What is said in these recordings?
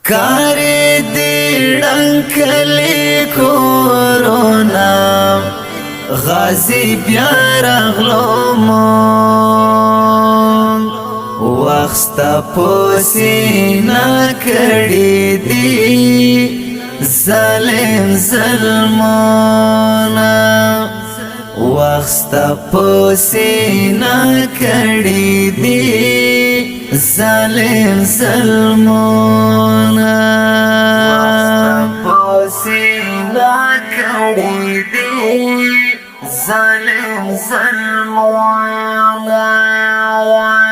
کاری دی ډنکلی کورونا غازی بیا راغلوم وخستا پوسینا کړی دی ظالم ظلمونا وخستا پوسینا کړی دی ظالم ظلمونا پوسینا کړی دی ظالم ظلمونا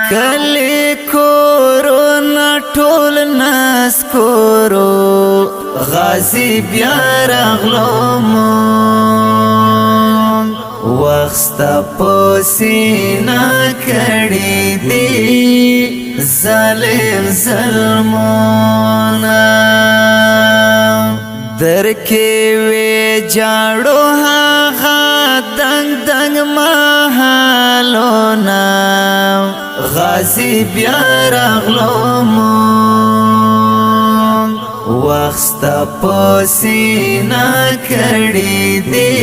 کلی کورونا ټول ناس کورو غازی بیا راغلوم وخستا پوسینا کړی دی ظالم ظلمونا درکې وی جاړو هغه دنګ دنګ محلونا غازی بیا راغلوم وخستا پوسینا کړی دی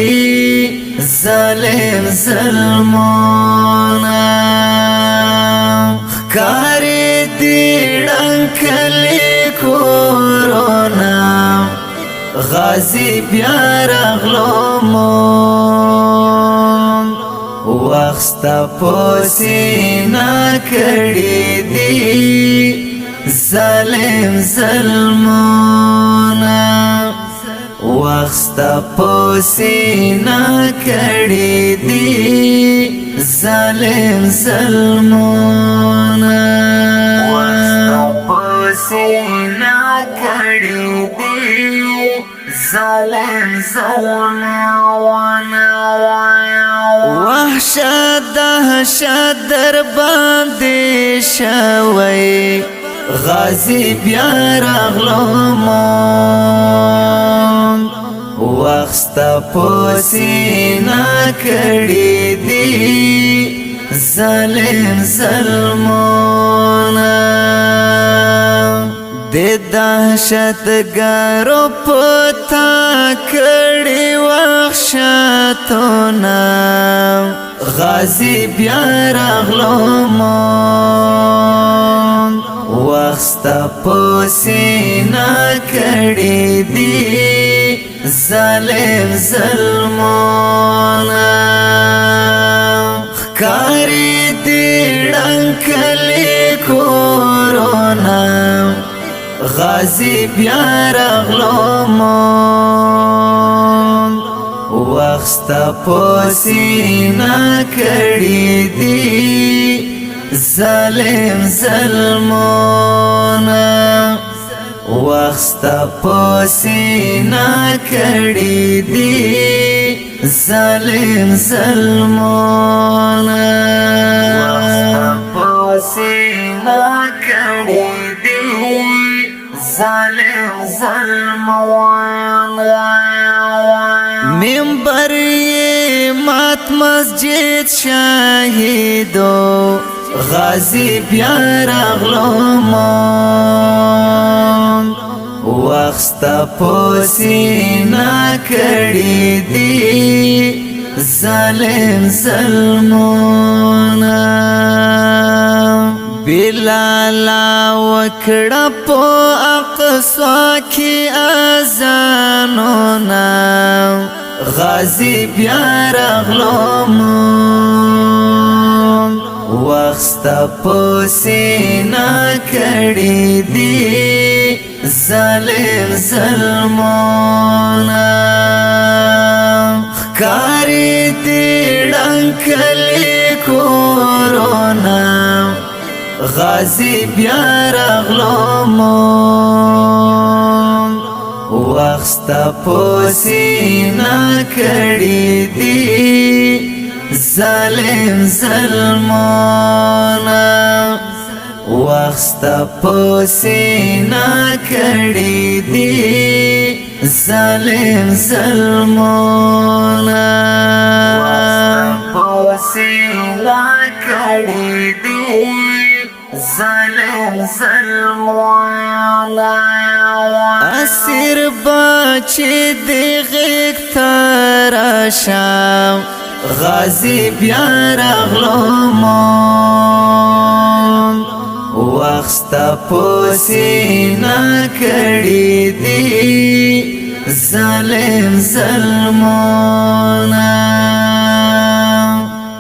ظالم ظلمونا کاری دی ډنکلی کورونا غازی بیا راغلوم وخستا پوسینا کړی دی ظالم ظلمونا وخستا پوسینا کړی دی ظالم ظلمونا وخستا پوسینا کړی دی ظالم ظلمونا وحشت دهشت در باندې شوی غازی بیا راغلوم وخستا پوسینا کړی دی ظالم ظلمونا د دهشت ګرو پتا کړی وحشتونه غازی بیا راغلوم وخستا پوسینا کړی دی ظالم ظلمونا کاری دی ډنکلی کورونا غازی بیا راغلوم وخستا پوسینا کړی دی ظالم ظلمونا وخستا پوسینا کړی دی ظالم ظلمونا پوسینا کړی دی ظالم ظلمونا منبر مات مسجد شاهدو غازی بیا راغلوم وخستا پوسینا کړی دی ظالم ظلمونا بلالا وکړه په اقصا کې اذانونه غازی بیا راغلوم وخستا پوسینا کړی دی ظالم ظلمونا کاری دی ډنکلی کورونا غازی بیا راغلوم وخستا پوسینا کړی دی ظالم ظلمونا وخستا پوسینا کړی دی ظالم ظلمونا پوسینا کړی دی ظالم ظلمونا ناصر بچی دی غیق تراشم غازی بیا رغلومون وخستا پوسینا کڑی دی ظالم ظلمونا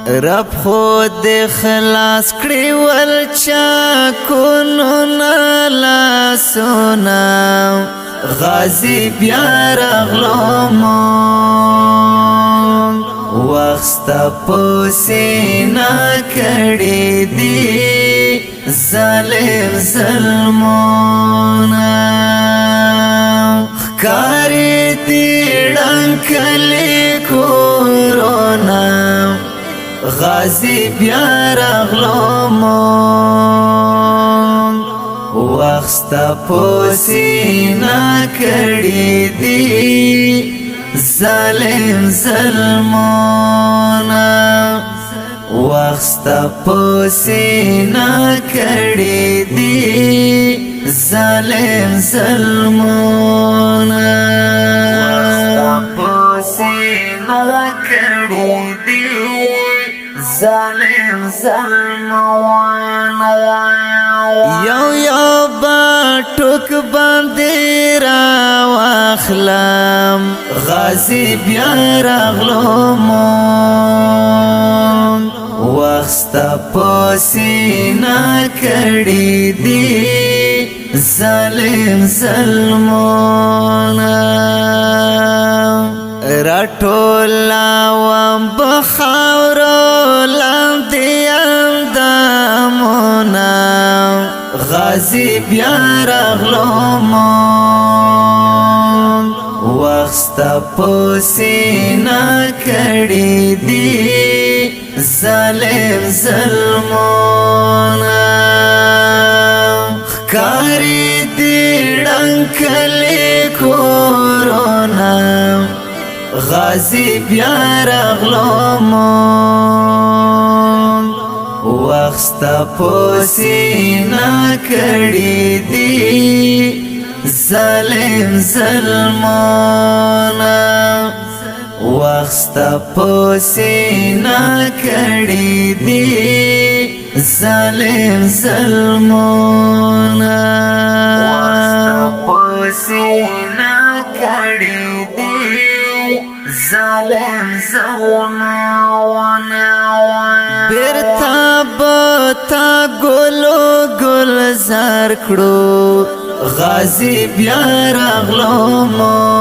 رب خود خلاص کړی ول چا کونو نالا سونا غازی بیا رغلومون وخستا پوسینا کړی دی ظالم ظلمونا خکاری دی ډنکلی کورونا غازی بیا رغلومون وخستا پوسینا کړی دی ظالم ظلمونا وخستا پوسینا کړی دی ظالم ظلمونا پوسینا کړی دی ظالم ظلمونا یو یو باټوک باندې را واخلم غازی بیا رغلومون وخستا پوسینا کړی دی ظالم ظلمونا راټولا وم بخاورو لاندې اندامونا غازی بیا رغلومون وخستا پوسینا کړی دی ظالم ظلمونا خکاری دی ډنکلی کورونا غازی بیا رغلومون وخستا پوسینا کړی دی ظالم ظلمونا وخستا پوسینا کړی دی ظالم ظلمونا پوسینا کړی دی ظالم ظلمونا بیرتا بتا گلو گلزار کړو غازی بیا رغلومون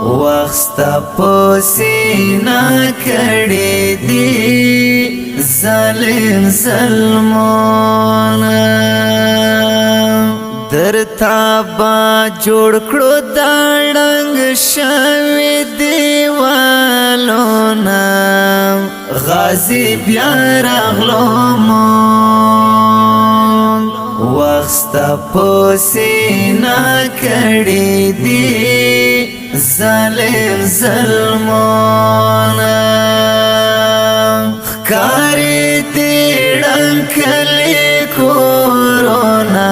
وخستا پوسینا کړی دی ظالم ظلمونا درتا با جوړ کړو دا ډنګ شوی دیوالونا غازی بیا رغلومون وخستا پوسینا کړی دی ظالم ظلمونا خکاری دی ډنکلی کورونا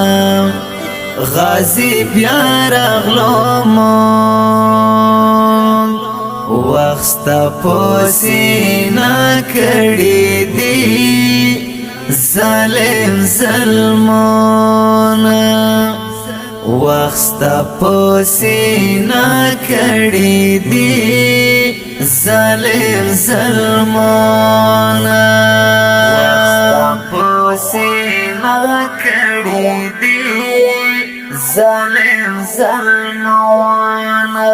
غازی بیا رغلومون وخستا پوسینا کړی دی ظالم ظلمونا وخستا پوسینا کړی دی ظالم ظلمونا پوسینا کړی دی ظالم ظلمونا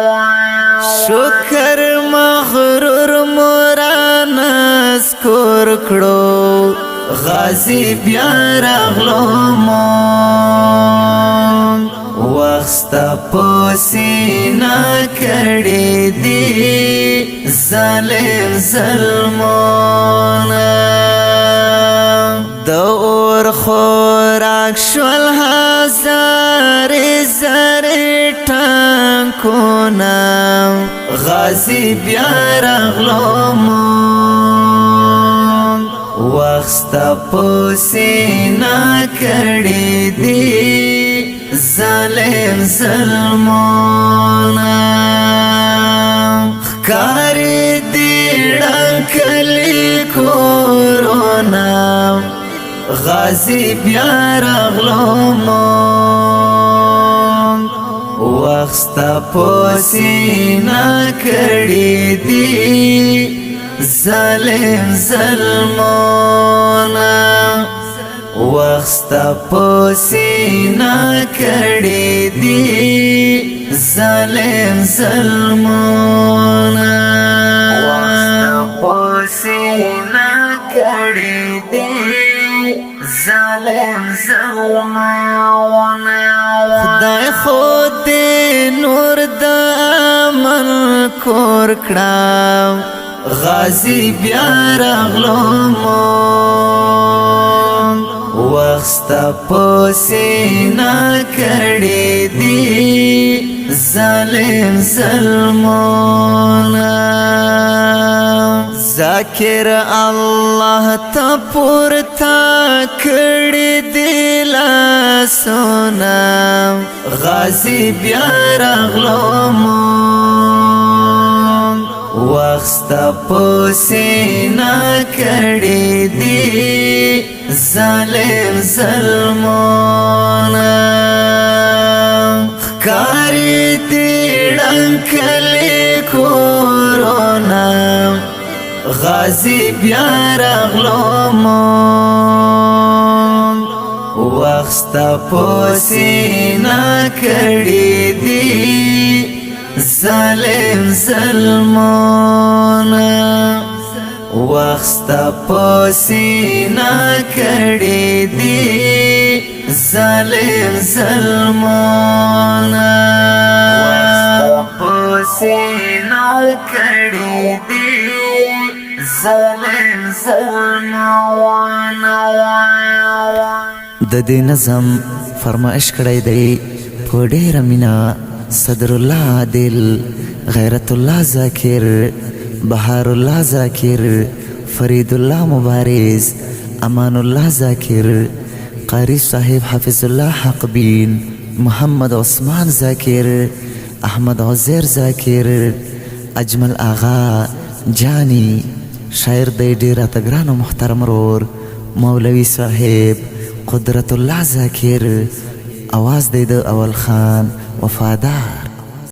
شکر مغرور مورانس کور کړو غازی بیا رغلومون وخستا پوسینا کړی دی ظالم ظلمونا د اور خوراک شول هزار زر ټانکونا غازی بیا رغلومون وخستا پوسینا کړی دی ظالم ظلمونا خکاری دی ډنکلی کورونا غازی بیا راغلو مونږ وخت ستا په سینه کړي دي ظالم ظلمونا وخت ستا په سینه کړي دي ظالم ظلمونا وخت ستا په سینه کړي دي ظالم ظلمونا خدای خود نور د امن کور کړم غازی بیا راغلو مونږ وخت ستا په سینه کړي دي ظالم ظلمونا ذاکر الله ته پورته کړي دي لاسونه غازی بیا راغلو مونږ وخت ستا په سینه کړي دي ظالم ظلمونا ښکاري دي ډنکلی کورونا غازی بیا راغلو مونږ وخت ستا په سینه کړي دي ظالم ظلمونا وخت ستا په سینه کړي دي ظالم ظلمونا وخت ستا په سینه کړي دي ظالم ظلمونا د دې نظم فرمایش کړی دی په ډېره مینه صدر الله عادل غیرت الله ذاکر بهار الله ذاکر فرید الله مبارز امان الله ذاکر قاری صاحب حافظ الله حق بین محمد عثمان ذاکر احمد عزیر ذاکر اجمل آغا جانی شاعر دی ډیر راته ګران او محترم رور مولوی صاحب قدرت الله ذاکر آواز دی د اول خان وفادار